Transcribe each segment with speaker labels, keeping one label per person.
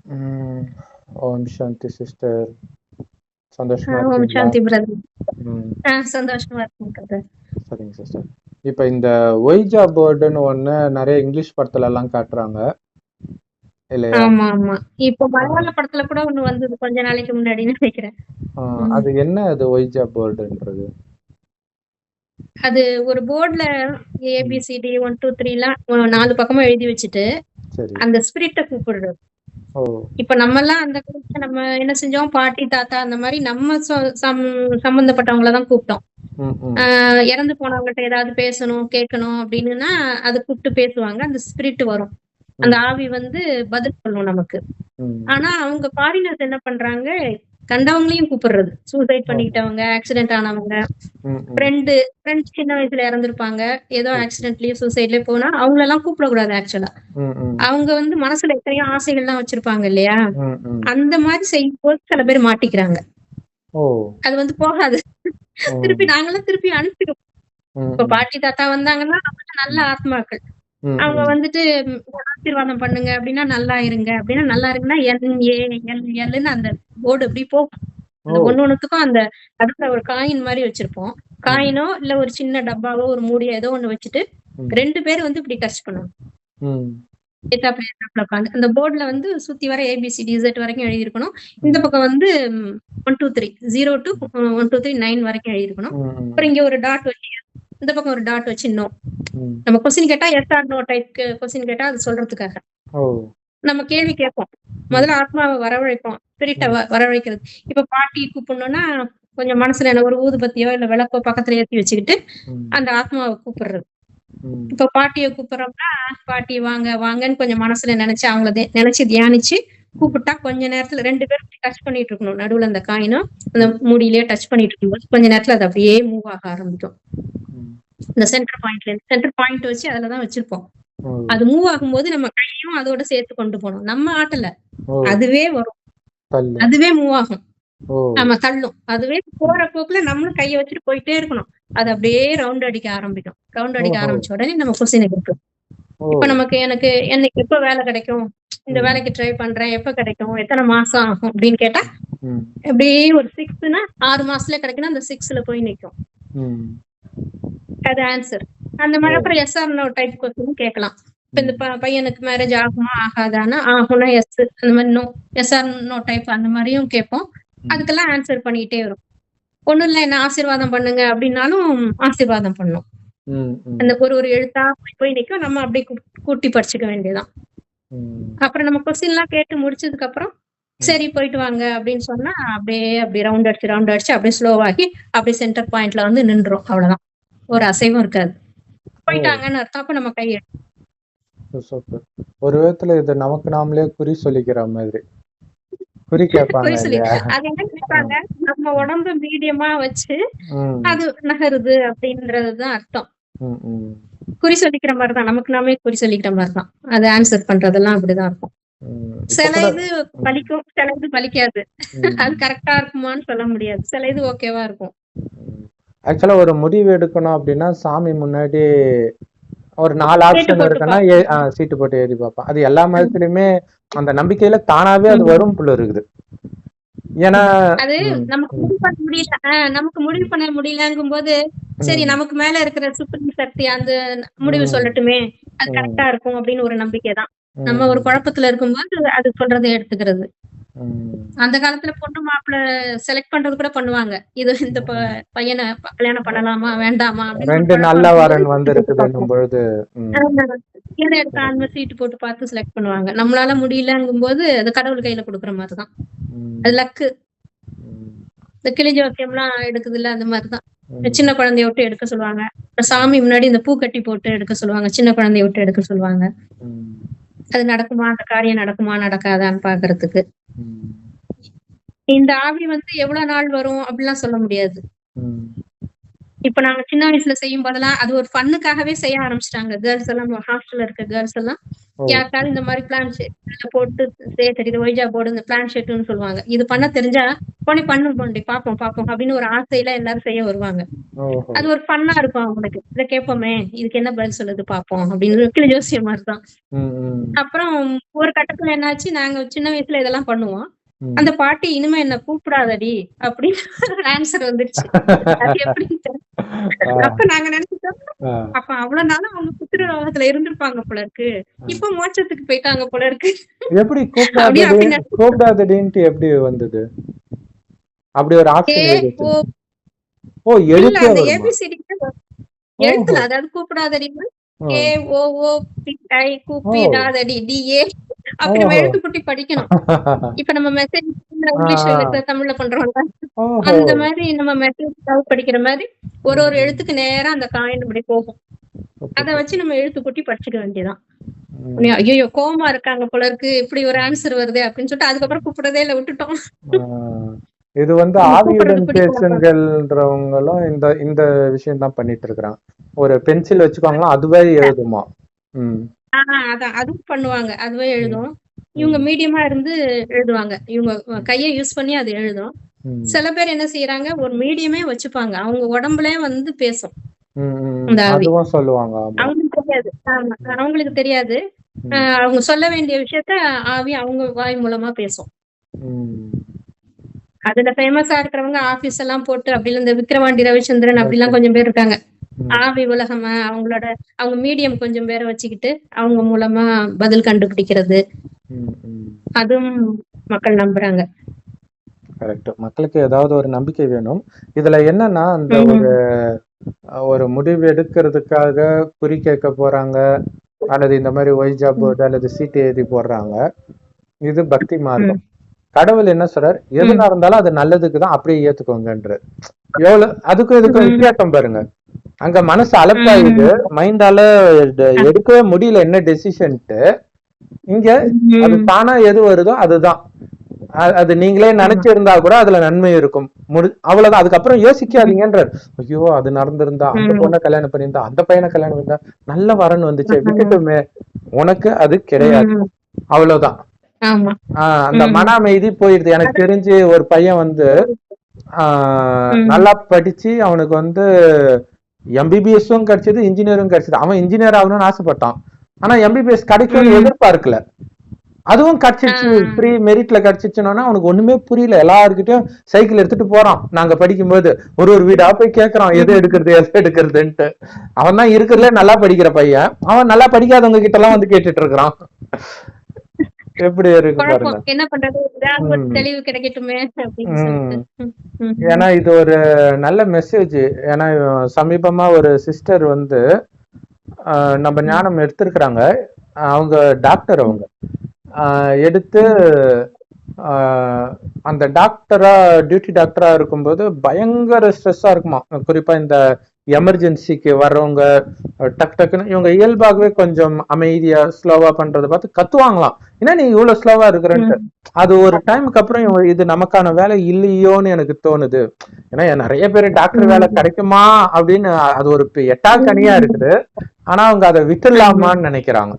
Speaker 1: ம். ஓம் சாந்தி சிஸ்டர். சந்தோஷமா
Speaker 2: ஓம்
Speaker 1: இருக்கீங்களா?
Speaker 2: சாந்தி பிரதர்.
Speaker 1: ம்.
Speaker 2: சந்தோஷமா இருக்கும் பிரதர்.
Speaker 1: சரிங்க சிஸ்டர். இப்ப இந்த ஒய்ஜா பேர்டுன்னு ஒண்ணு நிறைய இங்கிலீஷ் படத்துல எல்லாம் காட்டுறாங்க இல்லையா?
Speaker 2: ஆமா ஆமா. இப்போ
Speaker 1: ஆ,
Speaker 2: மலையாள படத்துல கூட ஒண்ணு வந்தது கொஞ்ச நாளைக்கு முன்னாடி நினைக்கிறேன்.
Speaker 1: அது என்ன அது ஒய்ஜா பேர்டுன்றது?
Speaker 2: அது ஒரு போர்டுல ஏபிசிடி 1 2 3 எல்லாம் 4 பக்கமும் எழுதி வச்சுட்டு
Speaker 1: சரி.
Speaker 2: அந்த ஸ்பிரிட்ட கூப்பிடுறது.
Speaker 1: ஓ.
Speaker 2: இப்ப நம்ம எல்லாம் அந்த காலத்துல நம்ம என்ன செஞ்சோம், பாட்டி தாத்தா அந்த மாதிரி நம்ம சம்பந்தப்பட்டவங்களதான் கூப்பிட்டோம்.
Speaker 1: ம், ம்,
Speaker 2: இறந்து போனவங்ககிட்ட ஏதாவது பேசணும் கேட்கணும் அப்படின்னா அதை கூப்பிட்டு பேசுவாங்க. அந்த ஸ்பிரிட் வரும், அந்த
Speaker 1: ம்,
Speaker 2: ஆவி வந்து பதில் சொல்லும் நமக்கு.
Speaker 1: ம்.
Speaker 2: ஆனா அவங்க ஃபாரினர்ஸ் என்ன பண்றாங்க, கண்டவங்களையும் கூப்பிடுறது. சூசைட்
Speaker 1: ஓ.
Speaker 2: பண்ணிக்கிட்டவங்க, ஆக்சிடென்ட் ஆனவங்க,
Speaker 1: ம், ம்.
Speaker 2: ஃப்ரெண்ட்ஸ் சின்ன வயசுல இறந்திருப்பாங்க, ஏதோ ஆக்சிடென்ட்லயும் சூசைட்லயே போனா அவங்களெல்லாம் கூப்பிடக்கூடாது. ஆக்சுவலா
Speaker 1: ம், ம்,
Speaker 2: அவங்க வந்து மனசுல எத்தனையோ ஆசைகள்லாம் வச்சிருப்பாங்க இல்லையா,
Speaker 1: ம், ம்.
Speaker 2: அந்த மாதிரி செய்யும் போது சில பேர் மாட்டிக்கிறாங்க.
Speaker 1: ஓ.
Speaker 2: அது வந்து போகாது.
Speaker 1: ம்,
Speaker 2: திருப்பி நாங்களாம் திருப்பி அனுப்பிடுவோம்.
Speaker 1: ம்,
Speaker 2: இப்ப
Speaker 1: ம்,
Speaker 2: பாட்டி தாத்தா வந்தாங்கன்னா அவங்க நல்ல ஆத்மாக்கள்.
Speaker 1: ம்,
Speaker 2: அவங்க
Speaker 1: ம்,
Speaker 2: வந்துட்டு ஆசீர்வாதம் பண்ணுங்க அப்படின்னா நல்லா இருங்க அப்படின்னா நல்லா இருக்குன்னா எல்லுன்னு அந்த போர்டு இப்படி போகும். அந்த
Speaker 1: ஓ.
Speaker 2: ஒண்ணுத்துக்கும் அந்த அடுத்த ஒரு காயின் மாதிரி வச்சிருப்போம்.
Speaker 1: ம்,
Speaker 2: காயினோ இல்ல ஒரு சின்ன டப்பாவோ ஒரு மூடியோ ஏதோ ஒண்ணு வச்சுட்டு
Speaker 1: ம்,
Speaker 2: 2 பேர் வந்து இப்படி டச் பண்ணுவாங்க.
Speaker 1: ம்,
Speaker 2: எத்தாப்புல உட்காந்து அந்த போர்டுல வந்து சுத்தி வர ஏபிசிடி Z வரைக்கும் எழுதியிருக்கணும். இந்த
Speaker 1: ம்,
Speaker 2: பக்கம் வந்து 1 2 3 0 to 1 2 3 9 வரைக்கும் எழுதியிருக்கணும்.
Speaker 1: ம்,
Speaker 2: அப்புறம் இங்க ஒரு டாட் வச்சு இந்த பக்கம் ஒரு டாட் வச்சு நோ.
Speaker 1: ம்.
Speaker 2: நம்ம கொஸ்டின் கேட்டா yes or no type question கேட்டா அது சொல்றதுக்காக
Speaker 1: ஓ.
Speaker 2: நம்ம கேள்வி கேட்போம்.
Speaker 1: ம்,
Speaker 2: முதல்ல ஆத்மாவை வரவழைப்போம், ஸ்பிரிட்டை
Speaker 1: ம்,
Speaker 2: வரவழைக்கிறது. இப்ப பாட்டி கூப்பிடணும்னா கொஞ்சம் மனசுல என்ன ஒரு ஊதுபத்தியோ இல்ல விளக்கோ பக்கத்துல ஏத்தி வச்சுக்கிட்டு
Speaker 1: ம்,
Speaker 2: அந்த ஆத்மாவை கூப்பிடுறது.
Speaker 1: ம்,
Speaker 2: இப்ப பாட்டியை கூப்பிடுறோம்னா பாட்டி வாங்க வாங்கன்னு கொஞ்சம் மனசுல நினைச்சு அவங்கள நினைச்சு தியானிச்சு கூப்பிட்டா கொஞ்ச நேரத்துல 2 பேரும் டச் பண்ணிட்டு இருக்கணும். நடுவுல அந்த காயினும் அந்த மூடியிலேயே டச் பண்ணிட்டு இருக்கும்போது கொஞ்ச நேரத்துல அது அப்படியே மூவ் ஆக ஆரம்பிக்கும்.
Speaker 1: ம்.
Speaker 2: இந்த சென்டர் பாயிண்ட் வச்சு அதுலதான் வச்சிருப்போம்.
Speaker 1: ஓ.
Speaker 2: அது மூவ் ஆகும்போது நம்ம கையும் அதோட சேர்த்து கொண்டு போகணும். நம்ம ஆட்டல,
Speaker 1: ஓ.
Speaker 2: அதுவே வரும்,
Speaker 1: தள்ளு.
Speaker 2: அதுவே மூவ் ஆகும்.
Speaker 1: ஓ.
Speaker 2: நம்ம தள்ளும், அதுவே போற போக்குல நம்மளும் கையை வச்சுட்டு போயிட்டே இருக்கணும். அது அப்படியே ரவுண்ட் அடிக்க ஆரம்பிக்கும். ரவுண்ட் அடிக்க
Speaker 1: ஓஹோ.
Speaker 2: ஆரம்பிச்ச உடனே நம்ம கொஸ்டினை கேட்கும்.
Speaker 1: ஓ.
Speaker 2: இப்ப எனக்கு எப்ப வேலை கிடைக்கும், இந்த
Speaker 1: ம்,
Speaker 2: வேலைக்கு ட்ரை பண்றேன், எப்ப கிடைக்கும், எத்தனை மாசம் ஆகும் அப்படின்னு கேட்டா
Speaker 1: ம்,
Speaker 2: அப்படியே ஒரு 6னா 6 மாசத்துல கிடைக்குன்னா அந்த 6ல போய் நிக்கும்.
Speaker 1: ம்.
Speaker 2: அது ஆன்சர். அந்த மாதிரி
Speaker 1: ஓ.
Speaker 2: அப்புறம் எஸ்ஆர் நோ டைப் கொஸ்டின் கேட்கலாம். இப்ப இந்த
Speaker 1: ம்,
Speaker 2: பையனுக்கு மேரேஜ் ஆகுமா ஆகாதானா, ஆகும்னா எஸ், அந்த மாதிரி நோ, எஸ்ஆர் நோ டைப் அந்த மாதிரியும் கேட்போம்.
Speaker 1: ம்,
Speaker 2: அதுக்கெல்லாம் ஆன்சர் பண்ணிட்டே வரும். ஒண்ணும் இல்ல என்ன ஆசீர்வாதம் பண்ணுங்க அப்படின்னாலும் ஆசீர்வாதம் பண்ணும்.
Speaker 1: ம், ம்,
Speaker 2: அந்த ஒரு எழுத்தா போய் நிக்கும். நம்ம அப்படியே கூட்டி படிச்சுக்க வேண்டியதுதான்.
Speaker 1: ம்,
Speaker 2: அப்புறம் நம்ம கொஸ்டின் எல்லாம் கேட்டு முடிச்சதுக்கு அப்புறம்
Speaker 1: ம்.
Speaker 2: சரி போயிட்டு வாங்க அப்படின்னு சொன்னா அப்படியே அப்படி ரவுண்ட் அடிச்சு அப்படியே ஸ்லோவாகி அப்படியே சென்டர் பாயிண்ட்ல வந்து நின்றோம். அவ்வளவுதான், ஒரு அசைவும் இருக்காது. போயிட்டாங்கன்னு அர்த்தம். அப்ப நம்ம கை
Speaker 1: சூப்பர். ஒரு விதத்துல இது நமக்கு நாமளே குறி சொல்லிக்கிற மாதிரி. குறி கேட்பாங்க
Speaker 2: சொல்லி
Speaker 1: இல்லையா?
Speaker 2: அது என்ன நினைப்பாங்க, நம்ம உடம்பு மீடியமா வச்சு
Speaker 1: ம்,
Speaker 2: அது நகருது அப்படின்றதுதான் அர்த்தம்.
Speaker 1: ம், ம்,
Speaker 2: குறி சொல்லிக்கிற மாதிரிதான், நமக்கு நாமே குறி சொல்லிக்கிற மாதிரிதான். அது ஆன்சர் பண்றதெல்லாம் அப்படிதான் இருக்கும்.
Speaker 1: ம். இப்ப
Speaker 2: சில
Speaker 1: கூட
Speaker 2: இது பலிக்கும், சில இது பலிக்காது.
Speaker 1: ம்,
Speaker 2: அது கரெக்டா இருக்குமான்னு சொல்ல முடியாது. சில இது ஓகேவா இருக்கும்.
Speaker 1: ஆக்சுவலா ஒரு முடிவு எடுக்கணும் அப்படின்னா சாமி முன்னாடி ஒரு 4
Speaker 2: சீட்டு
Speaker 1: ஆப்ஷன்
Speaker 2: போட்டு
Speaker 1: இருக்குன்னா சீட்டு போட்டு எழுதி பார்ப்பான். அது எல்லா மதத்திலயுமே அந்த நம்பிக்கையில தானாவே அது வரும் போல இருக்குது. ஏன்னா
Speaker 2: அது
Speaker 1: ம்,
Speaker 2: நமக்கு முடிவு பண்ண முடியல, நமக்கு முடிவு பண்ண முடியலங்கும் போது சரி
Speaker 1: ம்,
Speaker 2: நமக்கு மேல இருக்கிற சுப்ரீம் சக்தி அந்த முடிவு
Speaker 1: ம்,
Speaker 2: சொல்லட்டுமே, அது
Speaker 1: ம்,
Speaker 2: கரெக்டா இருக்கும் அப்படின்னு ஒரு நம்பிக்கை தான். நம்ம ஒரு
Speaker 1: ம்,
Speaker 2: குழப்பத்துல இருக்கும்போது அது சொல்றதை எடுத்துக்கிறது.
Speaker 1: ம்,
Speaker 2: அந்த காலத்துல பொண்ணு மாப்பிள்ள செலக்ட் பண்றது கூட பண்ணுவாங்க. இது இந்த
Speaker 1: ம்.
Speaker 2: பையனை கல்யாணம் பண்ணலாமா வேண்டாமா அப்படின்னு ஒரு
Speaker 1: 2
Speaker 2: குழப்பம்
Speaker 1: நல்ல
Speaker 2: இருக்கும்போது
Speaker 1: வரன்
Speaker 2: சீட்டு போட்டு
Speaker 1: வந்திருக்குதுன்னும்
Speaker 2: பார்ப்போம்.
Speaker 1: பொழுது ம்,
Speaker 2: எதை எடுத்தாலுமே சீட்டு போட்டு பார்த்து செலக்ட் பண்ணுவாங்க. நம்மளால முடியலங்கும் போது அது கடவுள் கையில கொடுக்குற மாதிரிதான். அது
Speaker 1: ம்,
Speaker 2: லக்கு.
Speaker 1: ம்,
Speaker 2: இந்த கிளி ஜோசியம்லாம் எடுக்குது இல்ல, அந்த மாதிரிதான்.
Speaker 1: ம்,
Speaker 2: சின்ன குழந்தைய விட்டு எடுக்க சொல்லுவாங்க. சாமி முன்னாடி இந்த பூ கட்டி போட்டு எடுக்க சொல்லுவாங்க. சின்ன குழந்தைய விட்டு எடுக்க சொல்லுவாங்க.
Speaker 1: ம்,
Speaker 2: அது நடக்குமா, அந்த காரியம் நடக்குமா நடக்காதான்னு பாக்குறதுக்கு.
Speaker 1: ம்,
Speaker 2: இந்த ஆவி வந்து எவ்வளவு நாள் வரும் அப்படிலாம் சொல்ல முடியாது.
Speaker 1: ம்.
Speaker 2: இப்ப நாங்க சின்ன வயசுல செய்யும் போதெல்லாம் அது ஒரு ஃபன்னுக்காகவே செய்ய ஆரம்பிச்சிட்டாங்க. கேர்ள்ஸ் எல்லாம், ஹாஸ்டல்ல இருக்க கேர்ள்ஸ் எல்லாம்
Speaker 1: ஓ.
Speaker 2: யாருக்காவது இந்த மாதிரி பிளான் ஷீட் போட்டு தெரியுது ஒய்ஜா போர்டு இந்த பிளான் ஷீட்னு சொல்லுவாங்க. இது பண்ண தெரிஞ்சா போனி பண்ணும் பாப்போம் பாப்போம் அப்படின்னு ஒரு ஆசையில எல்லாரும் செய்ய வருவாங்க.
Speaker 1: ஓஹோ.
Speaker 2: அது ஒரு ஃபன்னா இருக்கும் அவங்களுக்கு. இத கேட்போமே, இதுக்கு என்ன பதில் சொல்லுது பாப்போம் அப்படின்னு ஜோசியம் மாதிரிதான்.
Speaker 1: ம், ம்,
Speaker 2: அப்புறம் ஒரு கட்டத்துல என்னாச்சு, நாங்க சின்ன வயசுல இதெல்லாம் பண்ணுவோம்.
Speaker 1: ம்.
Speaker 2: அந்த பாட்டி இனிமே என்ன கூப்பிடாதடி அப்படின்னு ஆன்சர் வந்துருச்சு. அது எப்படின்னு தெரியல. அப்ப நாங்க நினைச்சிட்டோம்,
Speaker 1: ஆ,
Speaker 2: அப்ப அவ்வளவு நாளும் அவங்க புத்திரலோகத்துல இருந்திருப்பாங்க போல இருக்கு. இப்ப மோட்சத்துக்கு போயிட்டாங்க போல இருக்கு.
Speaker 1: எப்படி
Speaker 2: அப்படியே அப்படி நினைச்சு
Speaker 1: கூப்பிடாதடின்ட்டு எப்படி வந்தது? அப்படி ஒரு ஆப்ஷன்
Speaker 2: ஏ
Speaker 1: எழுதி
Speaker 2: ஓ
Speaker 1: ஓ
Speaker 2: இல்ல
Speaker 1: எழுத்தே
Speaker 2: அந்த
Speaker 1: வருமா?
Speaker 2: ஏபிசிடி
Speaker 1: ஓஹோ.
Speaker 2: எழுத்துல, அதாவது கூப்பிடாதடி
Speaker 1: ஓ,
Speaker 2: ஏ ஓ ஓ பிட்டாய்
Speaker 1: ஓ,
Speaker 2: கூப்பிடாதடி டிஏ அப்படி நம்ம
Speaker 1: ஓஹோ.
Speaker 2: எழுத்து கூட்டி படிக்கணும். இப்ப நம்ம மெசேஜ்
Speaker 1: ஆ,
Speaker 2: இங்கிலீஷ்ல தமிழ்ல பண்றோம்ல,
Speaker 1: ஓஹோ.
Speaker 2: அந்த மாதிரி நம்ம மெசேஜ் படிக்கிற மாதிரி ஒரு ஒரு எழுத்துக்கு நேரா அந்த காயின் இப்படி போகும்.
Speaker 1: ஓகே,
Speaker 2: அத வச்சு நம்ம எழுத்து கூட்டி படிச்சுக்க வேண்டியதான்.
Speaker 1: ம்.
Speaker 2: ஐயோ கோவமா இருக்காங்க போல இருக்கு, இப்படி ஒரு ஆன்சர் வருது அப்படின்னு சொல்லிட்டு அதுக்கப்புறம் கூப்பிடதே இல்ல, விட்டுட்டோம்.
Speaker 1: ஆ, இது வந்து
Speaker 2: அவங்க
Speaker 1: ஆவியுடன்
Speaker 2: கூப்பிடுறது பிடிக்கல.
Speaker 1: பேசுங்கள்ன்றவங்களும் இந்த இந்த விஷயம் தான் பண்ணிட்டு இருக்கிறாங்க. ஒரு பென்சில் வச்சுக்கோங்களா, அதுவே எழுதுமா. ம்,
Speaker 2: அதான் அதுவும் பண்ணுவாங்க, அதுவே
Speaker 1: ம்,
Speaker 2: எழுதும். இவங்க
Speaker 1: ம்,
Speaker 2: மீடியமா இருந்து எழுதுவாங்க, இவங்க கையை யூஸ் பண்ணி அது எழுதும்.
Speaker 1: ம்,
Speaker 2: சில பேர் என்ன செய்யறாங்க, ஒரு மீடியமே வச்சுப்பாங்க, அவங்க உடம்புலயே வந்து பேசும்
Speaker 1: ம், ம்.
Speaker 2: அந்த ஆவி.
Speaker 1: அதுவும் சொல்லுவாங்க. ஆமா.
Speaker 2: அவங்களுக்கு தெரியாது. ஆமா, அவங்களுக்கு தெரியாது.
Speaker 1: ம்,
Speaker 2: அவங்க சொல்ல வேண்டிய விஷயத்த ஆவி அவங்க வாய் மூலமா பேசும்.
Speaker 1: ம்.
Speaker 2: அதுல ஃபேமஸா இருக்கிறவங்க ஆபீஸ் எல்லாம் போட்டு அப்படி இந்த விக்ரவாண்டி ரவிச்சந்திரன் அப்படிலாம் கொஞ்சம் பேர் இருக்காங்க.
Speaker 1: ம்,
Speaker 2: ஆவி உலகமா அவங்க மீடியம் கொஞ்சம் பேரை வச்சுக்கிட்டு அவங்க மூலமா பதில் கண்டுபிடிக்கிறது,
Speaker 1: ம், ம்.
Speaker 2: அதுவும் மக்கள் நம்புறாங்க.
Speaker 1: கரெக்ட். மக்களுக்கு ஏதாவது ஒரு நம்பிக்கை வேணும். இதுல என்னன்னா, அந்த ஒரு ஒரு முடிவு எடுக்கிறதுக்காக குறி கேட்க போறாங்க, அல்லது இந்த மாதிரி ஒய்ஜா போர்டு அல்லது சீட்டு எழுதி போடுறாங்க. இது பக்தி மார்க்கம். கடவுள் என்ன சொல்றார், எதுனா இருந்தாலும் அது நல்லதுக்கு தான், அப்படியே ஏத்துக்கோங்கன்ற. எவ்வளவு அதுக்கும் இதுக்கும் வித்தியாசம் பாருங்க. அங்க மனசு அலப்பாயுது, மைண்டால எடுக்கவே முடியல என்ன டெசிஷன்ட்டு. இங்க அது தானா எது வருதோ அதுதான். அது நீங்களே நினைச்சிருந்தா கூட அதுல நன்மை இருக்கும். அவ்வளவுதான். அதுக்கப்புறம் யோசிக்காதீங்கன்றார். ஐயோ அது நடந்திருந்தா, அந்த பொண்ணை கல்யாணம் பண்ணியிருந்தா, அந்த பையனை கல்யாணம் பண்ணிருந்தா, நல்ல வரன் வந்துச்சு, விட்டுட்டுமே. உனக்கு அது கிடையாது. அவ்வளவுதான். அந்த மன அமைதி போயிடுது. எனக்கு தெரிஞ்சு ஒரு பையன் வந்து நல்லா படிச்சு அவனுக்கு வந்து எம்பிபிஎஸும் கிடைச்சது, இன்ஜினியரும் கிடைச்சது. அவன் இன்ஜினியர் ஆகணும்னு ஆசைப்பட்டான். ஆனா எம்பிபிஎஸ் கிடைக்கும்னு எதிர்பார்க்கல. அதுவும் கிடைச்சிருச்சு, ஃப்ரீ மெரிட்ல கிடைச்சிச்சுன்னா அவனுக்கு ஒண்ணுமே புரியல. எல்லாருக்கிட்டையும் சைக்கிள் எடுத்துட்டு போறான். நாங்க படிக்கும்போது ஒரு வீடா போய் கேட்கறான், எது எடுக்கிறதுன்ட்டு. அவன் தான் இருக்கிறதுல நல்லா படிக்கிற பையன். அவன் நல்லா படிக்காதவங்க கிட்ட எல்லாம் வந்து கேட்டுட்டு இருக்கிறான். எப்படி இருக்கு பாருங்க.
Speaker 2: என்ன பண்றது, தெளிவு கிடைக்கட்டுமே.
Speaker 1: ஏன்னா இது ஒரு நல்ல மெசேஜ். ஏன்னா சமீபமா ஒரு சிஸ்டர் வந்து நம்ம ஞானம் எடுத்திருக்கிறாங்க. அவங்க டாக்டர். அவங்க எடுத்து அந்த டாக்டரா, டியூட்டி டாக்டரா இருக்கும்போது பயங்கர ஸ்ட்ரெஸ்ஸா இருக்குமா. குறிப்பா இந்த எமர்ஜென்சிக்கு வர்றவங்க டக் டக்குன்னு, இவங்க இயல்பாகவே கொஞ்சம் அமைதியா ஸ்லோவா பண்றதை பார்த்து கத்துவாங்களாம், ஏன்னா நீ இவ்வளவு ஸ்லோவா இருக்கிறன்ட்டு. அது ஒரு டைமுக்கு அப்புறம் இது நமக்கான வேலை இல்லையோன்னு எனக்கு தோணுது. ஏன்னா நிறைய பேர் டாக்டர் வேலை கிடைக்குமா அப்படின்னு அது ஒரு எட்டாக்கனியா இருக்குது. ஆனா அவங்க அதை விட்டுலாமான்னு நினைக்கிறாங்க.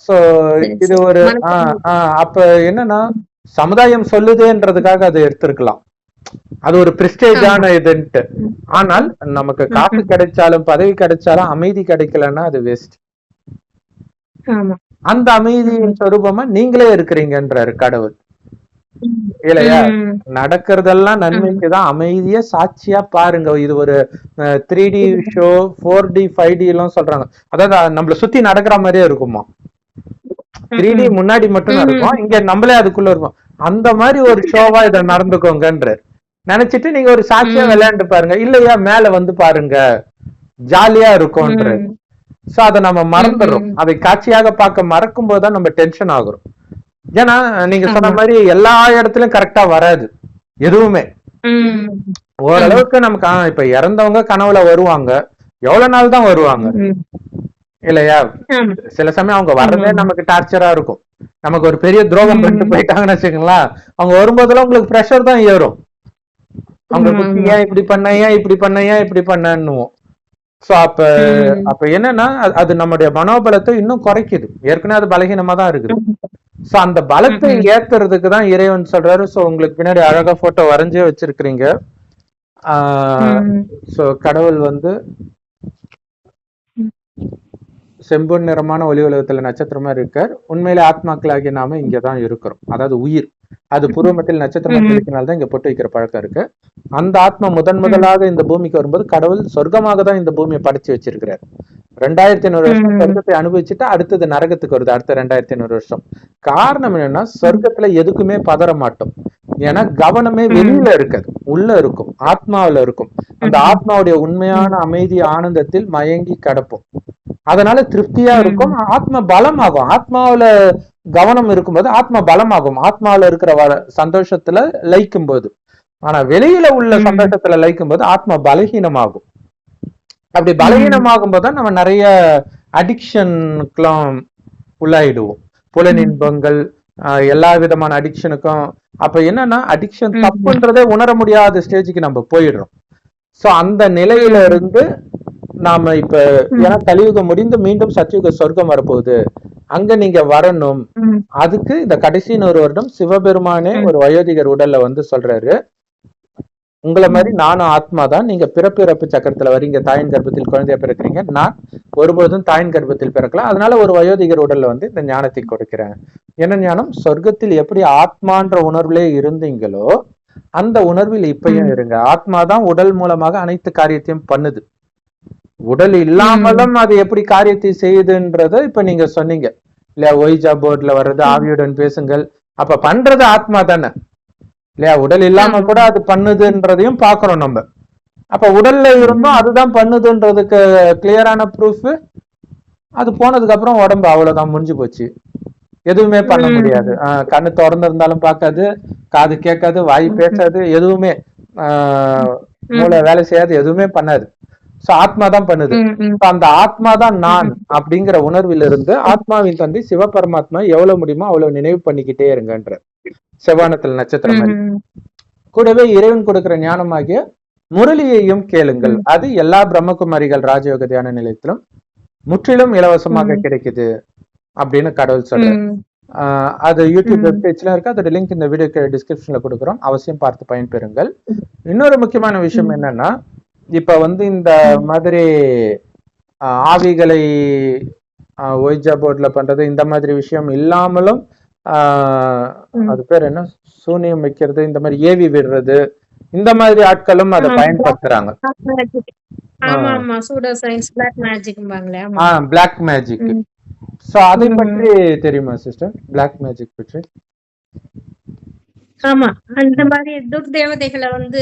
Speaker 1: சோ இது ஒரு அப்ப என்னன்னா, சமுதாயம் சொல்லுதுன்றதுக்காக அதை எடுத்திருக்கலாம். அது ஒரு பிரெஸ்டேஜான இதுன்ட்டு. ஆனால் நமக்கு காசு கிடைச்சாலும் பதவி கிடைச்சாலும் அமைதி கிடைக்கலன்னா அது வேஸ்ட். அந்த அமைதியின் சொரூபமா நீங்களே இருக்கிறீங்கன்றாரு கடவுள். இல்லையா? நடக்கிறதெல்லாம் நன்மைக்குதான். அமைதியா சாட்சியா பாருங்க. இது ஒரு 3D ஷோ, 4D 5D எல்லாம் சொல்றாங்க. அதாவது நம்மள சுத்தி நடக்கிற மாதிரியே இருக்குமா. 3D முன்னாடி மட்டும் இருக்கும், இங்க நம்மளே அதுக்குள்ள இருக்கும். அந்த மாதிரி ஒரு ஷோவா இதை நடந்துக்கோங்கன்ற நினைச்சிட்டு நீங்க ஒரு சாட்சியா விளையாண்டு பாருங்க. இல்லையா மேல வந்து பாருங்க, ஜாலியா இருக்கும்ன்ற. சோ அதை நம்ம மறந்துடுறோம். அதை காட்சியாக பார்க்க மறக்கும் போதுதான் நம்ம டென்ஷன் ஆகுறோம். ஏன்னா நீங்க சொன்ன மாதிரி எல்லா இடத்துலயும் கரெக்டா வராது எதுவுமே. ஓரளவுக்கு நமக்கு இப்ப இறந்தவங்க கனவுல வருவாங்க, எவ்வளவு நாள் தான் வருவாங்க இல்லையா? சில சமயம் அவங்க வர்றதே நமக்கு டார்ச்சரா இருக்கும். நமக்கு ஒரு பெரிய துரோகம் பண்ணிட்டு போயிட்டாங்கன்னு வச்சுக்கோங்களேன், அவங்க வரும்போதெல்லாம் உங்களுக்கு ப்ரெஷர் தான் ஏறும். அவங்க குத்தி ஏன் இப்படி பண்ண, ஏன் இப்படி பண்ண, ஏன் இப்படி பண்ணுவோம். சோ அப்ப என்னன்னா அது நம்முடைய மனோபலத்தை இன்னும் குறைக்குது. ஏற்கனவே அது பலகீனமா தான் இருக்குது. சோ அந்த பலத்தை ஏத்துறதுக்கு தான் இறைவன் சொல்றாரு. சோ உங்களுக்கு பின்னாடி அழகா போட்டோ வரைஞ்சே வச்சிருக்கிறீங்க. சோ கடவுள் வந்து செம்பொன் நிறமான ஒளி உலகத்துல நட்சத்திரமா இருக்கார். உண்மையிலே ஆத்மாக்களாகிய நாம இங்கதான் இருக்கிறோம். அதாவது உயிர் அது பூர்வமத்தில் நட்சத்திரமா இருக்கிறனால்தான் இங்க பொட்டு வைக்கிற பழக்கம் இருக்கு. அந்த ஆத்மா முதலாக இந்த பூமிக்கு வரும்போது கடவுள் சொர்க்கமாக தான் இந்த பூமியை படைச்சு வச்சிருக்கிறார். 2500 வருஷம் சொர்க்கத்தை அனுபவிச்சுட்டு அடுத்தது நரகத்துக்கு வருது அடுத்த 2500 வருஷம். காரணம் என்னன்னா சொர்க்கத்துல எதுக்குமே பதற மாட்டோம். ஏன்னா கவனமே வெளியில இருக்காது, உள்ள இருக்கும், ஆத்மாவில இருக்கும். அந்த ஆத்மாவுடைய உண்மையான அமைதி ஆனந்தத்தில் மயங்கி கிடப்போம். அதனால திருப்தியா இருக்கும், ஆத்மா பலமாகும். ஆத்மாவில கவனம் இருக்கும்போது ஆத்மா பலமாகும், ஆத்மாவில இருக்கிற சந்தோஷத்துல லயிக்கும் போது. ஆனா வெளியில உள்ள சந்தோஷத்துல லயிக்கும் போது ஆத்மா பலகீனமாகும். அப்படி பலகீனமாகும் போதுதான் நம்ம நிறைய அடிக்ஷனுக்கெல்லாம் உள்ளாயிடுவோம். புலனின்பங்கள், எல்லா விதமான அடிக்ஷனுக்கும். அப்ப என்னன்னா அடிக்ஷன் தப்புன்றதே உணர முடியாத ஸ்டேஜுக்கு நம்ம போயிடுறோம். சோ அந்த நிலையில இருந்து நாம இப்ப ஏன்னா கலியுகம் முடிந்து மீண்டும் சத்தியுக சொர்க்கம் வரப்போகுது, அங்க நீங்க வரணும். அதுக்கு இந்த கடைசி 100 வருடம் சிவபெருமானே ஒரு வயோதிகர் உடல்ல வந்து சொல்றாரு, உங்களை மாதிரி நானும் ஆத்மா தான். நீங்க பிறப்பு சக்கரத்துல வரீங்க, தாயின் கர்ப்பத்தில் குழந்தையா பிறக்கிறீங்க. நான் ஒருபோதும் தாயின் கர்ப்பத்தில் பிறக்கலாம். அதனால ஒரு வயோதிகர் உடல்ல வந்து இந்த ஞானத்தை கொடுக்கிறேன். என்ன ஞானம்? சொர்க்கத்தில் எப்படி ஆத்மான்ற உணர்வுலே இருந்தீங்களோ அந்த உணர்வில் இப்பயும் இருங்க. ஆத்மாதான் உடல் மூலமாக அனைத்து காரியத்தையும் பண்ணுது. உடல் இல்லாமலும் அது எப்படி காரியத்தை செய்யுதுன்றத இப்ப நீங்க சொன்னீங்க இல்லையா? ஒய்ஜா போர்ட்ல வர்றது, ஆவியுடன் பேசுங்கள். அப்ப பண்றது ஆத்மா தானே இல்லையா? உடல் இல்லாம கூட அது பண்ணுதுன்றதையும் பாக்குறோம் நம்ம. அப்ப உடல்ல இருந்தும் அதுதான் பண்ணுதுன்றதுக்கு கிளியரான ப்ரூஃப். அது போனதுக்கு அப்புறம் உடம்பு அவ்வளவுதான், முடிஞ்சு போச்சு. எதுவுமே பண்ண முடியாது. கண்ணு திறந்து இருந்தாலும் பார்க்காது, காது கேட்காது, வாய் பேசாது, எதுவுமே மூளை வேலை செய்யாது, எதுவுமே பண்ணாது. சோ ஆத்மா தான் பண்ணுது. அந்த ஆத்மா தான் நான் அப்படிங்கிற உணர்வில் இருந்து ஆத்மாவின் தந்தை சிவபரமாத்மா எவ்வளவு முடியுமோ அவ்வளவு நினைவு பண்ணிக்கிட்டே இருங்கன்ற செவ்வானத்தில் நட்சத்திரம் மாதிரி. கூடவே இறைவன் கொடுக்கிற ஞானமாகிய முரளியையும் கேளுங்கள். அது எல்லா பிரம்மகுமாரிகள் ராஜயோக தியான நிலையத்திலும் முற்றிலும் இலவசமாக கிடைக்குது அப்படின்னு கடவுள் சொல்றாரு. அது யூடியூப் வெப்சைட்ஸ்ல இருக்கு. அதோட லிங்க் இந்த வீடியோ டிஸ்கிரிப்ஷன்ல கொடுக்குறோம், அவசியம் பார்த்து பயன்பெறுங்கள். இன்னொரு முக்கியமான விஷயம் என்னன்னா, இப்ப வந்து இந்த மாதிரி ஆவிகளை ஒய்ஜா போர்ட்ல பண்றது, இந்த மாதிரி விஷயம் இல்லாமலும் அது பேர் என்ன, சூனியம் வைக்கிறது, இந்த மாதிரி ஏவி விடுறது, இந்த மாதிரி ஆட்களும் அதை பயன்படுத்துறாங்க. Black magic. சோ அதை பற்றி தெரியுமா சிஸ்டர்? பிளாக் மேஜிக் பற்றி?
Speaker 2: ஆமா, அந்த மாதிரி துர்தேவதைகளை வந்து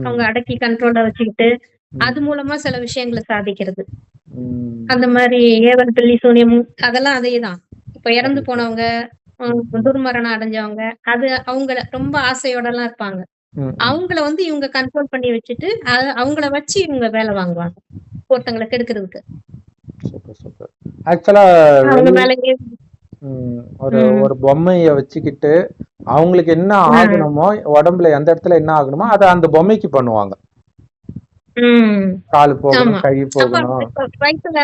Speaker 2: அவங்க அடக்கி கண்ட்ரோல்ல வச்சுக்கிட்டு அது மூலமா சில விஷயங்களை சாதிக்கிறது. அந்த மாதிரி ஏவல் பில்லி சூனியம் அதெல்லாம் அதேதான். இப்ப இறந்து போனவங்க, துர்மரணம் அடைஞ்சவங்க, அது அவங்க ரொம்ப ஆசையோட எல்லாம் இருப்பாங்க. அவங்கள வந்து இவங்க கண்ட்ரோல் பண்ணி வச்சுட்டு அவங்கள வச்சு இவங்க வேலை வாங்குவாங்க ஒருத்தங்களை கெடுக்கிறதுக்கு.
Speaker 1: ஆக்சுவலா ஒரு பொம்மைய வச்சுக்கிட்டு அவங்களுக்கு என்ன ஆகணுமோ, உடம்புல எந்த இடத்துல என்ன ஆகணுமோ அதை அந்த பொம்மைக்கு பண்ணுவாங்க. கால் போகணும், கை போகணும்.
Speaker 2: வயிற்றுல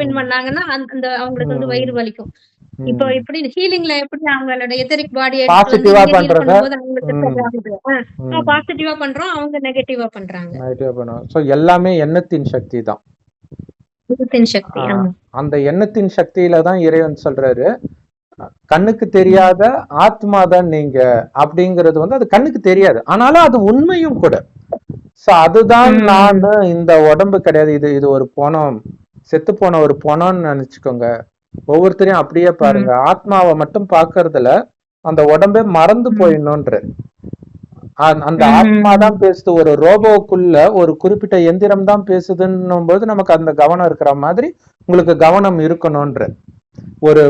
Speaker 2: பின் பண்ணாங்கன்னா அந்த அவங்களுக்கு வந்து வயிறு வலிக்கும். இப்போ இப்படி ஹீலிங்ல எப்படி அவங்களோட எதரிக் பாடியை
Speaker 1: பாசிட்டிவா பண்றத
Speaker 2: பாசிட்டிவா பண்றோம், அவங்க நெகட்டிவா பண்றாங்க.
Speaker 1: சோ எல்லாமே எண்ணத்தின் சக்தி தான். அந்த எண்ணத்தின் சக்தியில தான் இறைவன் சொல்றாரு, கண்ணுக்கு தெரியாத ஆத்மா தான் நீங்க அப்படிங்கிறது வந்து அது கண்ணுக்கு தெரியாது, ஆனாலும் அது உண்மையும் கூட. சோ அதுதான் நான், இந்த உடம்பு கிடையாது, இது ஒரு பொணம், செத்து போன ஒரு பொணம்னு நினைச்சுக்கோங்க. ஒவ்வொருத்தரையும் அப்படியே பாருங்க, ஆத்மாவை மட்டும் பாக்குறதுல அந்த உடம்பே மறந்து போயிடணும்ன்ற. அந்த ஆத்மா தான் பேசுது. ஒரு ரோபோக்குள்ள ஒரு குறிப்பிட்ட எந்திரம் தான் பேசுதுன்னும் போது நமக்கு அந்த கவனம் இருக்கிற மாதிரி உங்களுக்கு கவனம் இருக்கணும்ன்ற ஒரு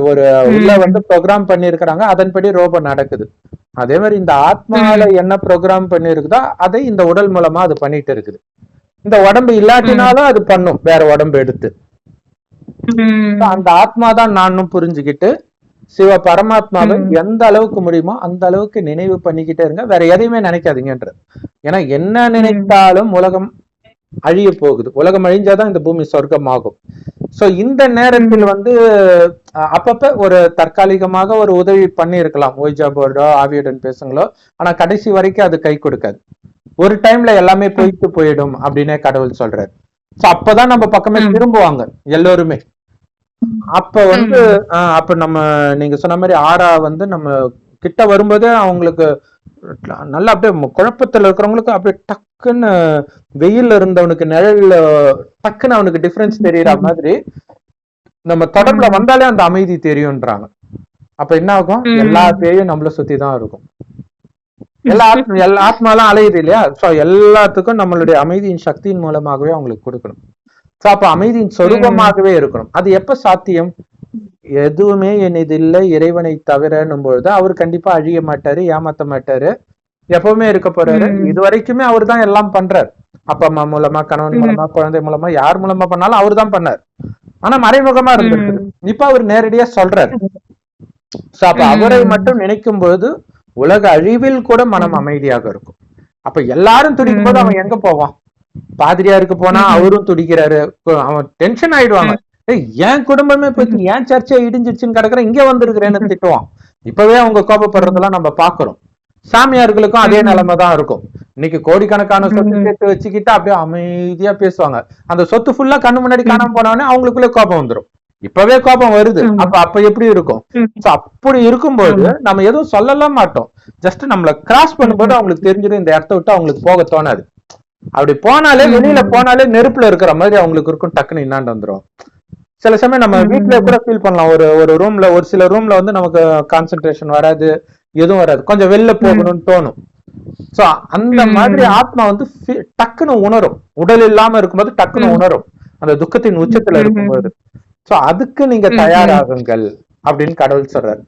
Speaker 1: உள்ள வந்து ப்ரோக்ராம் பண்ணிருக்கிறாங்க, அதன்படி ரோபோ நடக்குது. அதே மாதிரி இந்த ஆத்மால என்ன ப்ரோக்ராம் பண்ணிருக்குதோ அதை இந்த உடல் மூலமா அது பண்ணிட்டு இருக்குது. இந்த உடம்பு இல்லாட்டினாலும் அது பண்ணும், வேற உடம்பு எடுத்து. அந்த ஆத்மா தான் நானும் புரிஞ்சுக்கிட்டு சிவ பரமாத்மாவை எந்த அளவுக்கு முடியுமோ அந்த அளவுக்கு நினைவு பண்ணிக்கிட்டே இருங்க, வேற எதையுமே நினைக்காதீங்கன்ற. ஏன்னா என்ன நினைத்தாலும் உலகம் அழிய போகுது. உலகம் அழிஞ்சாதான் இந்த பூமி சொர்க்கம் ஆகும். சோ இந்த நேரத்தில் வந்து அப்பப்ப ஒரு தற்காலிகமாக ஒரு உதவி பண்ணி இருக்கலாம், ஓய்ஜா போர்டோ ஆவியுடன் பேசுங்களோ. ஆனா கடைசி வரைக்கும் அது கை கொடுக்காது. ஒரு டைம்ல எல்லாமே போயிட்டு போயிடும் அப்படின்னே கடவுள் சொல்றாரு. சோ அப்பதான் நம்ம பக்கமே திரும்புவாங்க எல்லோருமே. அப்ப வந்து அப்ப நம்ம நீங்க சொன்ன மாதிரி ஆறா வந்து நம்ம கிட்ட வரும்போது அவங்களுக்கு நல்லா அப்படியே குழப்பத்துல இருக்கிறவங்களுக்கு அப்படியே டக்குன்னு வெயில் இருந்தவனுக்கு நிழல்ல டக்குன்னு அவனுக்கு டிஃபரன்ஸ் தெரியற மாதிரி நம்ம தொடர்புல வந்தாலே அந்த அமைதி தெரியும்ன்றாங்க. அப்ப என்ன ஆகும், எல்லா பேயும் நம்மள சுத்தி தான் இருக்கும். எல்லா ஆத்மாலாம் அலையுது இல்லையா? சோ எல்லாத்துக்கும் நம்மளுடைய அமைதியின் சக்தியின் மூலமாகவே அவங்களுக்கு கொடுக்கணும். சோ அப்ப அமைதியின் சொரூபமாகவே இருக்கணும். அது எப்ப சாத்தியம்? எதுவுமே எனது இல்லை இறைவனை தவிரன்னும் பொழுது அவர் கண்டிப்பா அழிய மாட்டாரு, ஏமாத்த மாட்டாரு, எப்பவுமே இருக்க போறாரு. இது வரைக்குமே அவர் தான் எல்லாம் பண்றாரு. அப்பா அம்மா மூலமா, கணவன் மூலமா, குழந்தை மூலமா, யார் மூலமா பண்ணாலும் அவர் தான் பண்ணார். ஆனா மறைமுகமா இருந்திருக்கு. இப்ப அவர் நேரடியா சொல்றாரு. சோ அப்ப அவரை மட்டும் நினைக்கும் பொழுது உலக அழிவில் கூட மனம் அமைதியாக இருக்கும். அப்ப எல்லாரும் துடிக்கும் போது அவன் எங்க போவான்? பாதிரியாருக்கு போனா அவரும் துடிக்கிறாரு, அவன் டென்ஷன் ஆயிடுவாங்க. என் குடும்பமே போயிட்டு ஏன் சர்ச்சை இடிஞ்சிருச்சுன்னு கிடக்குறேன், இங்க வந்திருக்கிறேன்னு திட்டுவான். இப்பவே அவங்க கோபப்படுறதெல்லாம் நம்ம பாக்குறோம். சாமியார்களுக்கும் அதே நிலைமை தான் இருக்கும். இன்னைக்கு கோடிக்கணக்கான சொத்து சேர்த்து வச்சுக்கிட்டு அப்படியே அமைதியா பேசுவாங்க. அந்த சொத்து ஃபுல்லா கண்ணு முன்னாடி காணாம போனவொடனே அவங்களுக்குள்ள கோபம் வந்துடும். இப்பவே கோபம் வருது. அப்ப எப்படி இருக்கும்? அப்படி இருக்கும்போது நம்ம எதுவும் சொல்லலாம் மாட்டோம். ஜஸ்ட் நம்மள கிராஸ் பண்ணும்போது அவங்களுக்கு தெரிஞ்சிடும் இந்த இடத்த விட்டு அவங்களுக்கு போக தோணாது. அப்படி போனாலே வெளியில போனாலே நெருப்புல இருக்கிற மாதிரி அவங்களுக்கு இருக்கும். டக்குன்னு இன்னாண்டு வந்துடும். சில சமயம் நம்ம வீட்டுல கூட ஃபீல் பண்ணலாம். ஒரு ரூம்ல ஒரு சில ரூம்ல வந்து நமக்கு கான்சென்ட்ரேஷன் வராது, எதுவும் வராது, கொஞ்சம் வெளில போகணும்னு தோணும். சோ அந்த மாதிரி ஆத்மா வந்து டக்குன்னு உணரும். உடல் இல்லாம இருக்கும்போது டக்குன்னு உணரும், அந்த துக்கத்தின் உச்சத்துல இருக்கும்போது. சோ அதுக்கு நீங்க தயாராகுங்கள் அப்படின்னு கடவுள் சொல்றாரு.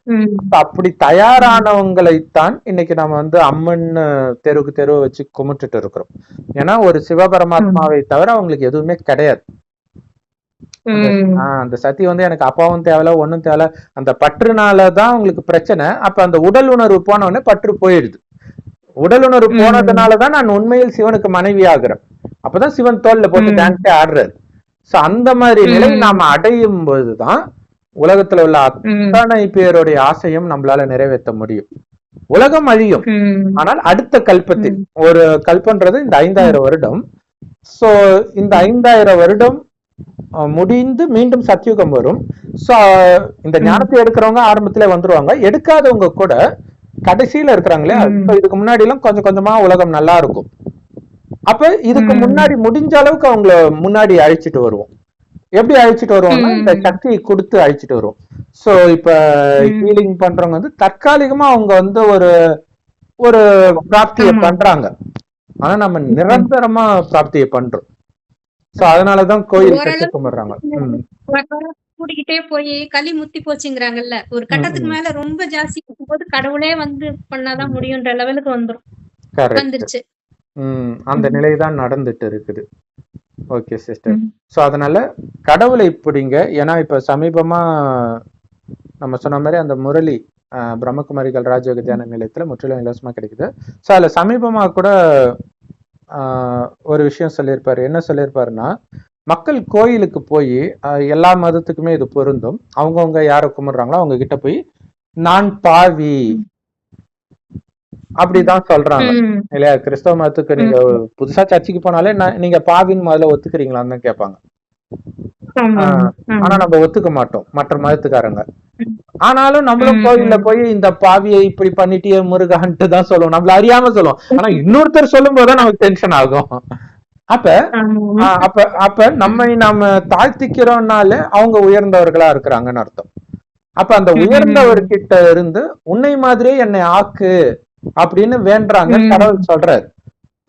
Speaker 1: அப்படி தயாரானவங்களைத்தான் இன்னைக்கு நம்ம வந்து அம்மன் தெருவுக்கு தெருவை வச்சு கும்பிட்டுட்டு இருக்கிறோம். ஏன்னா ஒரு சிவபரமாத்மாவை தவிர அவங்களுக்கு எதுவுமே கிடையாது. அந்த சக்தி வந்து எனக்கு அப்பாவும் தேவையில்ல, ஒன்னும் தேவையில்ல, அந்த பற்றுனாலதான் உங்களுக்கு பிரச்சனை. அப்ப அந்த உடல் உணர்வு போனவொடனே பற்று போயிடுது. உடல் உணர்வு போனதுனாலதான் நான் உண்மையில் சிவனுக்கு மனைவி ஆகுறேன். அப்பதான் சிவன் தோல்ல போட்டு டான்ஸே ஆடுறாரு. சோ அந்த மாதிரி நிலை நாம அடையும் போதுதான் உலகத்துல உள்ள அத்தனை பேருடைய ஆசையும் நம்மளால நிறைவேற்ற முடியும். உலகம் அழியும், ஆனால் அடுத்த கல்பத்தில், ஒரு கல்பன்றது இந்த 5000 வருடம். சோ இந்த 5000 வருடம் முடிந்து மீண்டும் சத்தியுகம் வரும். சோ இந்த ஞானத்தை எடுக்கிறவங்க ஆரம்பத்துல வந்துருவாங்க, எடுக்காதவங்க கூட கடைசியில இருக்கிறாங்களே. இதுக்கு முன்னாடி எல்லாம் கொஞ்சம் கொஞ்சமா உலகம் நல்லா இருக்கும். அப்ப இதுக்கு முன்னாடி முடிஞ்ச அளவுக்கு அவங்கள முன்னாடி அழைச்சிட்டு வருவோம். எப்படி அழைச்சிட்டு வருவோம்னா இந்த சக்தியை கொடுத்து அழைச்சிட்டு வருவோம். சோ இப்ப ஹீலிங் பண்றவங்க வந்து தற்காலிகமா அவங்க வந்து ஒரு பிராப்தியை பண்றாங்க. ஆனா நம்ம நிரந்தரமா பிராப்தியை பண்றோம். சோ அதனாலதான் கோயில் கட்டி கும்பிடுறாங்க.
Speaker 2: கூட்டிக்கிட்டே போய் களி முத்தி போச்சுங்கிறாங்கல்ல. ஒரு கட்டத்துக்கு மேல ரொம்ப ஜாஸ்தி போது கடவுளே வந்து பண்ணாதான் முடியும்ன்ற லெவலுக்கு வந்துருச்சு.
Speaker 1: அந்த நிலைதான் நடந்துட்டு இருக்குது. Okay sister. சோ அதனால கடவுளை பிடிங்க. ஏன்னா இப்ப சமீபமா நம்ம சொன்ன மாதிரி அந்த முரளி பிரம்மகுமாரிகள் ராஜயோக தியான நிலையத்துல முற்றிலும் இலவசமா கிடைக்குது. சோ அதுல சமீபமா கூட ஒரு விஷயம் சொல்லியிருப்பாரு. என்ன சொல்லியிருப்பாருன்னா, மக்கள் கோயிலுக்கு போய், எல்லா மதத்துக்குமே இது பொருந்தும், அவங்கவுங்க யாரை கும்பிடுறாங்களோ அவங்க கிட்ட போய் நான் பாவி அப்படிதான் சொல்றாங்க இல்லையா? கிறிஸ்தவ மதத்துக்கு நீங்க புதுசா சர்ச்சுக்கு போனாலே நீங்க பாவின்னு முதல்ல ஒத்துக்கிறீங்களான்னு தான் கேட்பாங்க. ஆனா நம்ம ஒத்துக்க மாட்டோம் மற்ற மதத்துக்காரங்க. ஆனாலும் நம்மளும் கோயில்ல போய் இந்த பாவியை இப்படி பண்ணிட்டே முருகான்ட்டு தான் சொல்லுவோம், நம்மள அறியாம சொல்லுவோம். ஆனா இன்னொருத்தர் சொல்லும் போதுதான் நமக்கு டென்ஷன் ஆகும். அப்ப நம்ம தாழ்த்திக்கிறோம்னாலே அவங்க உயர்ந்தவர்களா இருக்கிறாங்கன்னு அர்த்தம். அப்ப அந்த உயர்ந்தவர்கிட்ட இருந்து உன்னை மாதிரியே என்னை ஆக்கு அப்படின்னு வேண்டாங்க கடவுள் சொல்றாரு.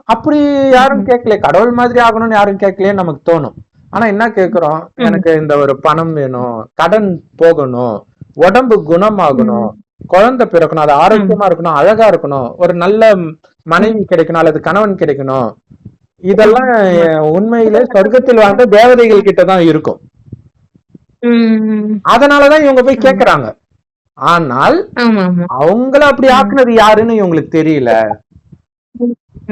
Speaker 1: அப்படி யாரும் கேட்கல, கடவுள் மாதிரி ஆகணும்னு யாரும் கேட்கலையே நமக்கு தோணும். ஆனா என்ன கேக்குறோம், எனக்கு இந்த ஒரு பணம் வேணும், கடன் போகணும், உடம்பு குணமாகணும், குழந்தை பிறக்கணும், அது ஆரோக்கியமா இருக்கணும், அழகா இருக்கணும், ஒரு நல்ல மனைவி கிடைக்கணும் அல்லது கணவன் கிடைக்கணும். இதெல்லாம் உண்மையிலே சொர்க்கத்தில் வாழ்ந்த தேவதைகள் கிட்டதான் இருக்கும். அதனாலதான் இவங்க போய் கேக்குறாங்க. ஆனால் அவங்கள அப்படி ஆக்குனது யாருன்னு இவங்களுக்கு தெரியல.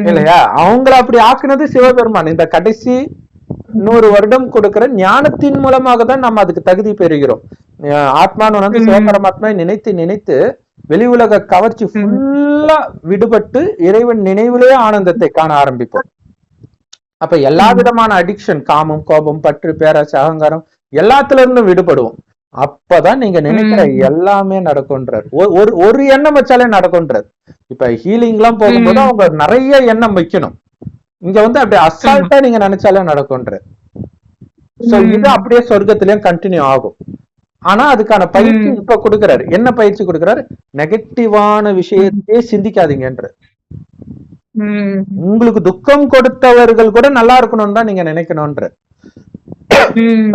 Speaker 1: இல்லையா? அவங்கள அப்படி ஆக்குனது சிவபெருமான். இந்த கடைசி 100 வருடம் கொடுக்கிற ஞானத்தின் மூலமாக தான் நம்ம அதுக்கு தகுதி பெறுகிறோம். ஆத்மான்னு வந்து சிவபரமாத்மா நினைத்து நினைத்து வெளி உலக கவர்ச்சி ஃபுல்லா விடுபட்டு இறைவன் நினைவிலேயே ஆனந்தத்தை காண ஆரம்பிப்போம். அப்ப எல்லா விதமான அடிக்ஷன், காமம், கோபம், பற்று, பேராசை, அகங்காரம் எல்லாத்துல இருந்தும் விடுபடுவோம். அப்பதான் நீங்க நினைக்கிற எல்லாமே நடக்கும்ன்றார். ஒரு எண்ணம் வச்சாலே நடக்கும்ன்றார். இப்ப ஹீலிங் எல்லாம் போகும்போது அவங்க நிறைய எண்ணம் வைக்கணும். இங்க வந்து அப்படியே அசால்ட்டா நீங்க நினைச்சாலே நடக்கும்ன்றார். சோ இது அப்படியே சொர்க்கத்திலயும் கண்டினியூ ஆகும். ஆனா அதுக்கான பயிற்சி இப்ப கொடுக்கிறாரு. என்ன பயிற்சி கொடுக்கிறாரு? நெகட்டிவான விஷயத்தையே சிந்திக்காதீங்கன்ற. உங்களுக்கு துக்கம் கொடுத்தவர்கள் கூட நல்லா இருக்கணும்னு தான் நீங்க நினைக்கணும்ன்ற.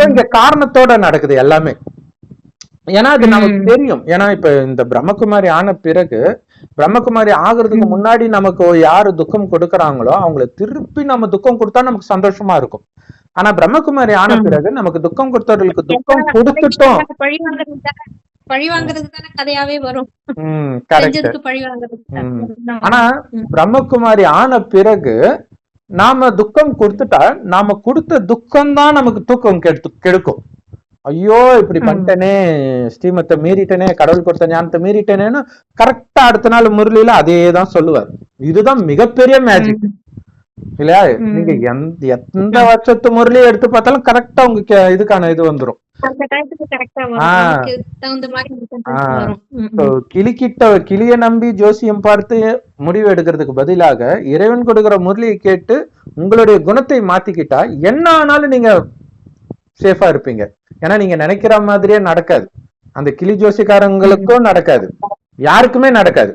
Speaker 1: இங்க காரணத்தோட நடக்குது எல்லாமே. ஏன்னா அது நமக்கு தெரியும். ஏன்னா இப்ப இந்த பிரம்மகுமாரி ஆன பிறகு, பிரம்மகுமாரி ஆகுறதுக்கு முன்னாடி நமக்கு யாரு துக்கம் கொடுக்கறாங்களோ அவங்களை திருப்பி நம்ம துக்கம் கொடுத்தா நமக்கு சந்தோஷமா இருக்கும். ஆனா பிரம்மகுமாரி ஆன பிறகு நமக்கு துக்கம் கொடுத்தவர்களுக்கு துக்கம் கொடுத்துட்டோம்.
Speaker 2: பழி வாங்குறதுக்கு தானே கதையாவே வரும்.
Speaker 1: ஆனா பிரம்மகுமாரி ஆன பிறகு நாம துக்கம் கொடுத்துட்டா நாம கொடுத்த துக்கம் தான் நமக்கு தூக்கம் கெடுக்கும். ஐயோ இப்படி பண்ணிட்டேனே, ஸ்ரீமத்தை மீறிட்டேனே, கடவுள் கொடுத்த ஞானத்தை மீறிட்டேனேன்னு கரெக்டா அடுத்த நாள் முரளியில அதே தான் சொல்லுவார். இதுதான் மிகப்பெரிய மேஜிக் இல்லையா? நீங்க எந்த வருஷத்து முரளியை எடுத்து பார்த்தாலும் கரெக்டா உங்களுக்கு இதுக்கான இது வந்துரும். கிளிய நம்பி ஜோசியம் பார்த்து முடிவு எடுக்கிறதுக்கு பதிலாக இறைவன் கொடுக்கிற முரளியை கேட்டு உங்களுடைய குணத்தை மாத்திக்கிட்டா என்ன ஆனாலும் நீங்க சேஃபா இருப்பீங்க. ஏன்னா நீங்க நினைக்கிற மாதிரியே நடக்காது. அந்த கிளி ஜோசிக்காரங்களுக்கும் நடக்காது, யாருக்குமே நடக்காது.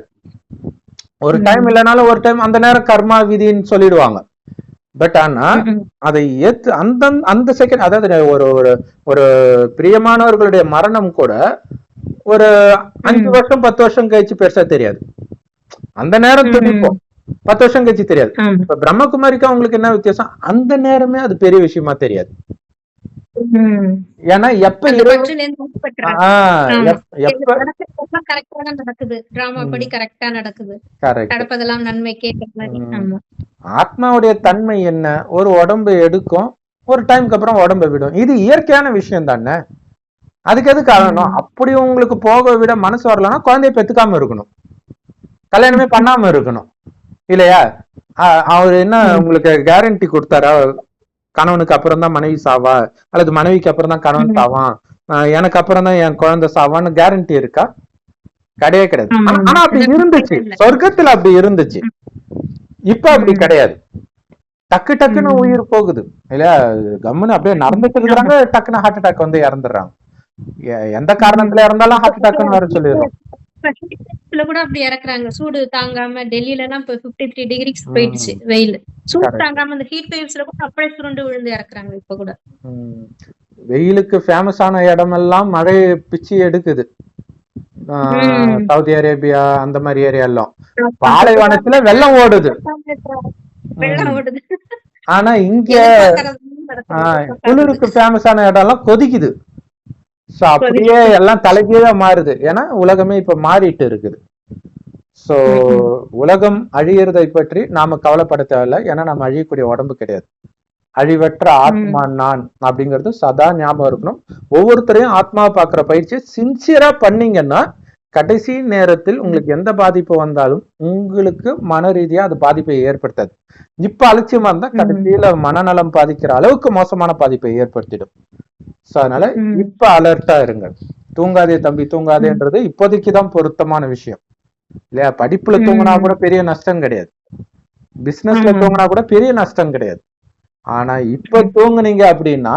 Speaker 1: ஒரு டைம் இல்லைனாலும் ஒரு டைம் அந்த நேரம் கர்மா விதின்னு சொல்லிடுவாங்க. பட் ஆனா அதை ஏத்து அந்த செகண்ட், அதாவது ஒரு பிரியமானவர்களுடைய மரணம் கூட ஒரு 5 வருஷம் 10 வருஷம் கழிச்சு பெருசா தெரியாது. அந்த நேரம் துடிப்போம், 10 வருஷம் கழிச்சு தெரியாது. இப்ப பிரம்மகுமாரிக்கு அவங்களுக்கு என்ன வித்தியாசம்? அந்த நேரமே அது பெரிய விஷயமா தெரியாது. ஏன்னா எப்ப ஆத்மாவுடைய தன்மை என்ன? ஒரு உடம்பு எடுக்கும், ஒரு டைம்க்கு அப்புறம் உடம்பை விடும். இது இயற்கையான விஷயம் தானே. அதுக்கு எது காரணம்? அப்படி உங்களுக்கு போக விட மனசு வரலன்னா குழந்தைய பெத்துக்காம இருக்கணும், கல்யாணமே பண்ணாம இருக்கணும் இல்லையா? அவரு என்ன உங்களுக்கு கேரண்டி கொடுத்தாரா? கணவனுக்கு அப்புறம் தான் மனைவி சாவா, அல்லது மனைவிக்கு அப்புறம் தான் கணவன் சாவான், எனக்கு அப்புறம் தான் என் குழந்தை சாவான்னு கேரண்டி இருக்கா? கிடையவே கிடையாது. ஆனா அப்படி இருந்துச்சு, சொர்க்கத்துல அப்படி இருந்துச்சு. இப்ப அப்படி கிடையாது. டக்கு டக்குன்னு உயிர் போகுது இல்லையா? கம்முன்னு அப்படியே நடந்துட்டு இருக்கிறாங்க, டக்குன்னு ஹார்ட் அட்டாக் வந்து இறந்துடுறாங்க. எந்த காரணத்துல இறந்தாலும் ஹார்ட் அட்டாக்னு வர சொல்லிடுறோம்.
Speaker 2: கூட அப்படி இறக்குறாங்க, சூடு தாங்காம. டெல்லியில எல்லாம் இப்ப 53 டிகிரிஸ் போயிடுச்சு வெயில். சூடு தாங்காம அந்த ஹீட் வேவ்ஸ்ல கூட அப்படியே சுருண்டு விழுந்து இறக்குறாங்க இப்ப கூட.
Speaker 1: வெயிலுக்கு ஃபேமஸான இடமெல்லாம் மழை பிச்சு எடுக்குது. சவுதி அரேபியா அந்த மாதிரி ஏரியா எல்லாம் பாலைவனத்துல வெள்ளம் ஓடுது. ஆனா இங்க குளிருக்கு ஃபேமஸான இடம் எல்லாம் கொதிக்குது. சோ அப்படியே எல்லாம் தலைகீழா மாறுது. ஏன்னா உலகமே இப்ப மாறிட்டு இருக்குது. சோ உலகம் அழியறதை பற்றி நாம கவலைப்பட தேவையில்லை. ஏன்னா நம்ம அழியக்கூடிய உடம்பு கிடையாது. அழிவற்ற ஆத்மா நான் அப்படிங்கிறது சதா ஞாபகம் இருக்கணும். ஒவ்வொருத்தரையும் ஆத்மாவை பாக்குற பயிற்சியை சின்சியரா பண்ணீங்கன்னா கடைசி நேரத்தில் உங்களுக்கு எந்த பாதிப்பு வந்தாலும் உங்களுக்கு மன ரீதியா அது பாதிப்பை ஏற்படுத்தாது. இப்ப அலட்சியமா இருந்தா கடைசியில மனநலம் பாதிக்கிற அளவுக்கு மோசமான பாதிப்பை ஏற்படுத்திடும். சோ அதனால இப்ப அலர்ட்டா இருங்க. தூங்காதே தம்பி தூங்காதேன்றது இப்போதைக்குதான் பொருத்தமான விஷயம் இல்லையா? படிப்புல தூங்கினா கூட பெரிய நஷ்டம் கிடையாது, பிசினஸ்ல தூங்கினா கூட பெரிய நஷ்டம் கிடையாது. ஆனா இப்ப தூங்குனீங்க அப்படின்னா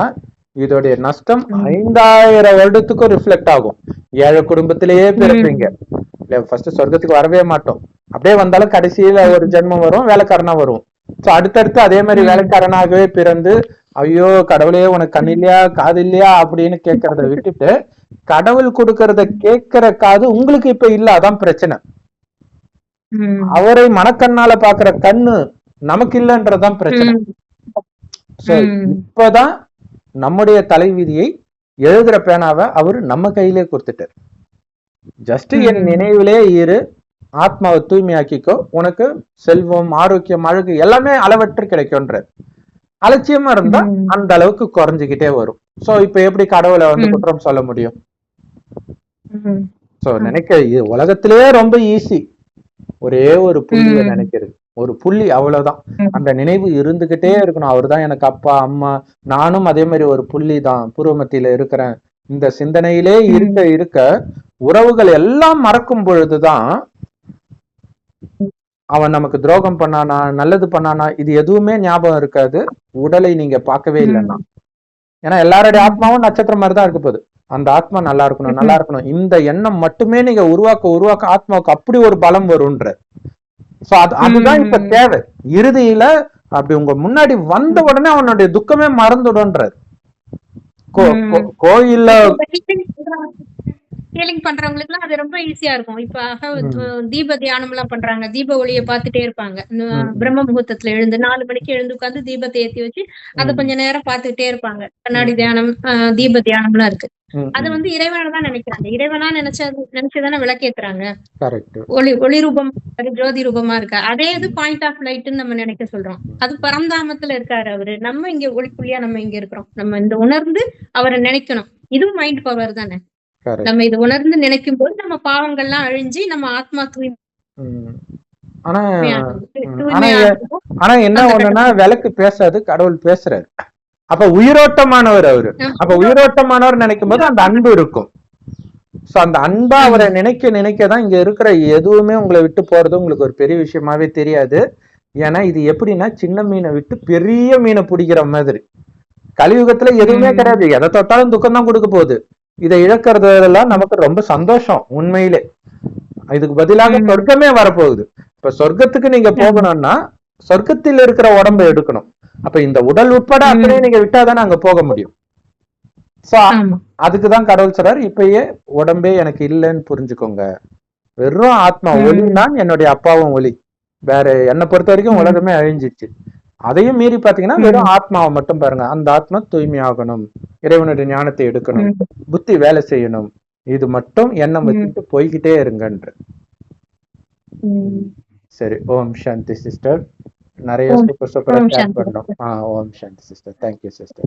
Speaker 1: இதோடைய நஷ்டம் 5000 வருடத்துக்கும் ரிஃப்ளெக்ட் ஆகும். ஏழை குடும்பத்திலேயே பிறப்பீங்க இல்ல, ஃபர்ஸ்ட் சொர்க்கத்துக்கு வரவே மாட்டோம். அப்படியே வந்தாலும் கடைசியில ஒரு ஜென்மம் வரும், வேலைக்காரனா வரும். சோ அடுத்தடுத்து அதே மாதிரி வேலைக்காரனாகவே பிறந்து ஐயோ கடவுளே உனக்கு கண் இல்லையா காது இல்லையா அப்படின்னு கேட்கறத விட்டுட்டு கடவுள் கொடுக்கறத கேட்கிற காது உங்களுக்கு இப்ப இல்ல, அதான் பிரச்சனை. அவரை மனக்கண்ணால பாக்குற கண்ணு நமக்கு இல்லைன்றதுதான் பிரச்சனை. இப்பதான் நம்முடைய தலைவிதியை எழுதுற பேனாவை அவரு நம்ம கையிலே கொடுத்துட்டார். ஜஸ்ட் என் நினைவிலே இரு, ஆத்மாவை தூய்மையாக்கிக்கோ, உனக்கு செல்வம், ஆரோக்கியம், அழகு எல்லாமே அளவற்று கிடைக்கும்ன்ற. அலட்சியமா இருந்தா அந்த அளவுக்கு குறைஞ்சுக்கிட்டே வரும். சோ இப்ப எப்படி கடவுளை குற்றம் சொல்ல முடியும்? சோ உலகத்திலேயே ரொம்ப ஈஸி ஒரே ஒரு புள்ளிய நினைக்கிறது. ஒரு புள்ளி, அவ்வளவுதான். அந்த நினைவு இருந்துகிட்டே இருக்கணும். அவர்தான் எனக்கு அப்பா, அம்மா, நானும் அதே மாதிரி ஒரு புள்ளி தான், பூர்வ மத்தியில இருக்கிறேன். இந்த சிந்தனையிலே இருக்க இருக்க உறவுகள் எல்லாம் மறக்கும் பொழுதுதான் அவன் நமக்கு துரோகம் பண்ணானா, நல்லது பண்ணானா, இது எதுவுமே ஞாபகம் இருக்காது. உடலை நீங்க பார்க்கவே இல்லைன்னா. ஏன்னா எல்லாருடைய ஆத்மாவும் நட்சத்திரம் மாதிரிதான் இருக்க போகுது. அந்த ஆத்மா நல்லா இருக்கணும், நல்லா இருக்கணும், இந்த எண்ணம் மட்டுமே நீங்க உருவாக்க ஆத்மாவுக்கு அப்படி ஒரு பலம் வரும்ன்ற. சோ அதுதான் இப்ப தேவை. இறுதியில அப்படி உங்க முன்னாடி வந்த உடனே அவனுடைய துக்கமே மறந்துடும்ன்றார். கோயில்ல
Speaker 2: ஹீலிங் பண்றவங்களுக்கு எல்லாம் அது ரொம்ப ஈஸியா இருக்கும். இப்ப தீப தியானம் எல்லாம் பண்றாங்க. தீப ஒளியை பார்த்துட்டே இருப்பாங்க. பிரம்ம முகூர்த்தத்துல எழுந்து 4 மணிக்கு எழுந்து உட்காந்து தீபத்தை ஏத்தி வச்சு அதை கொஞ்ச நேரம் பார்த்துக்கிட்டே இருப்பாங்க. கண்ணாடி தியானம், தீப தியானம் எல்லாம் இருக்கு. அது இறைவனை தான் நினைக்கிறாங்க. இறைவனா நினைச்சுதானே விளக்கேத்துறாங்க. ஒளி ரூபம், ஜோதி ரூபமா இருக்கு. அதே இது பாயிண்ட் ஆஃப் லைட்ன்னு நம்ம நினைக்க சொல்றோம். அது பரந்தாமத்துல இருக்காரு அவரு. நம்ம இங்க ஒளிக்குள்ளியா நம்ம இங்க இருக்கிறோம். நம்ம இந்த உணர்ந்து அவரை நினைக்கணும். இதுவும் மைண்ட் பவர் தானே. நம்ம இது உணர்ந்து நினைக்கும் போது நம்ம பாவங்கள்லாம் அழிஞ்சு நம்ம ஆத்மா தூய்மை.
Speaker 1: ஆனா என்ன ஒண்ணுன்னா, விளக்கு பேசாது, கடவுள் பேசுறாரு. அப்ப உயிரோட்டமானவர் அவரு. அப்ப உயிரோட்டமானவர் நினைக்கும் போது அந்த அன்பு இருக்கும். சோ அந்த அன்பா அவரை நினைக்கதான் இங்க இருக்கிற எதுவுமே உங்களை விட்டு போறது உங்களுக்கு ஒரு பெரிய விஷயமாவே தெரியாது. ஏன்னா இது எப்படின்னா, சின்ன மீனை விட்டு பெரிய மீனை பிடிக்கிற மாதிரி. கலியுகத்துல எதுவுமே கிடையாது. எதை தொட்டாலும் துக்கம் தான் கொடுக்க போகுது. இதை இழக்கிறதெல்லாம் நமக்கு ரொம்ப சந்தோஷம் உண்மையிலே. இதுக்கு பதிலாக சொர்க்கமே வரப்போகுது. இப்ப சொர்க்கத்துக்கு நீங்க போகணும்னா சொர்க்கத்தில் இருக்கிற உடம்பை எடுக்கணும். அப்ப இந்த உடல் உட்பட அப்படியே நீங்க விட்டாதானே அங்க போக முடியும். அதுக்குதான் கடவுள் சொல்றாரு, இப்பயே உடம்பே எனக்கு இல்லைன்னு புரிஞ்சுக்கோங்க. வெறும் ஆத்மா ஒளின்னா என்னுடைய அப்பாவும் ஒளி. வேற என்னை பொறுத்த வரைக்கும் உலகமே அழிஞ்சிச்சு. அதையும் மீறி பாத்தீங்கன்னா வெறும் ஆத்மாவை மட்டும் பாருங்க. அந்த ஆத்மா தூய்மையாகணும், இறைவனுடைய ஞானத்தை எடுக்கணும், புத்தி வேலை செய்யணும். இது மட்டும் எண்ணம் வச்சுட்டு போய்கிட்டே இருங்கன்ற. சரி, ஓம் சாந்தி சிஸ்டர். நிறைய சூப்பரா ஷேர் பண்ணோம். ஓம் சாந்தி சிஸ்டர். Thank you sister.